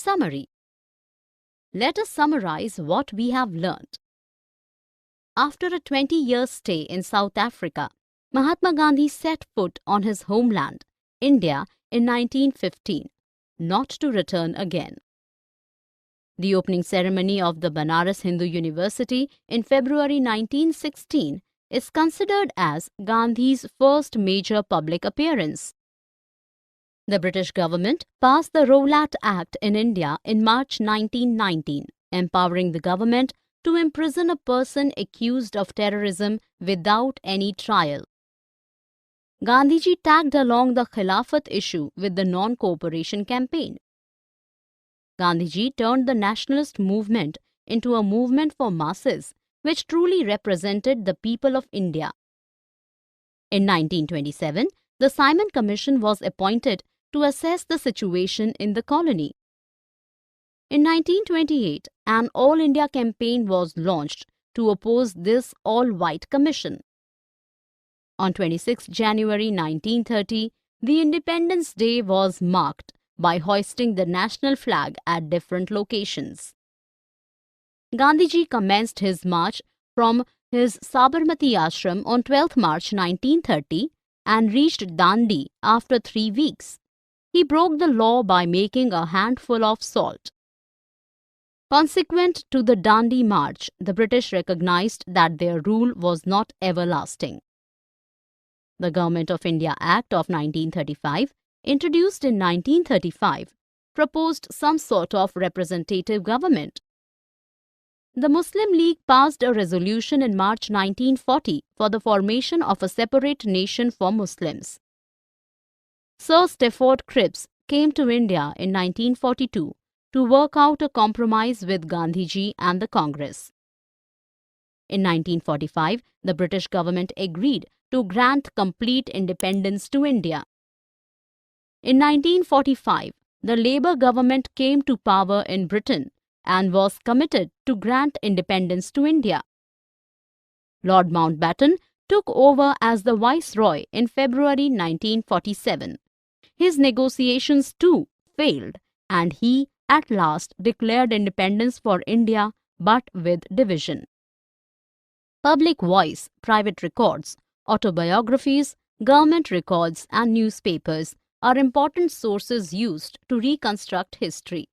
Summary. Let us summarize what we have learnt. After a 20-year stay in South Africa, Mahatma Gandhi set foot on his homeland, India, in 1915, not to return again. The opening ceremony of the Banaras Hindu University in February 1916 is considered as Gandhi's first major public appearance. The British government passed the Rowlatt Act in India in March 1919, empowering the government to imprison a person accused of terrorism without any trial. Gandhiji tagged along the Khilafat issue with the non-cooperation campaign. Gandhiji turned the nationalist movement into a movement for masses, which truly represented the people of India. In 1927, the Simon Commission was appointed to assess the situation in the colony. In 1928, an All India campaign was launched to oppose this all-white commission. On 26 January 1930, the Independence Day was marked by hoisting the national flag at different locations. Gandhiji commenced his march from his Sabarmati ashram on 12 March 1930 and reached Dandi after 3 weeks. He broke the law by making a handful of salt. Consequent to the Dandi March, the British recognized that their rule was not everlasting. The Government of India Act of 1935, introduced in 1935, proposed some sort of representative government. The Muslim League passed a resolution in March 1940 for the formation of a separate nation for Muslims. Sir Stafford Cripps came to India in 1942 to work out a compromise with Gandhiji and the Congress. In 1945, the British government agreed to grant complete independence to India. In 1945, the Labour government came to power in Britain and was committed to grant independence to India. Lord Mountbatten took over as the Viceroy in February 1947. His negotiations too failed, and he at last declared independence for India, but with division. Public voice, private records, autobiographies, government records and newspapers are important sources used to reconstruct history.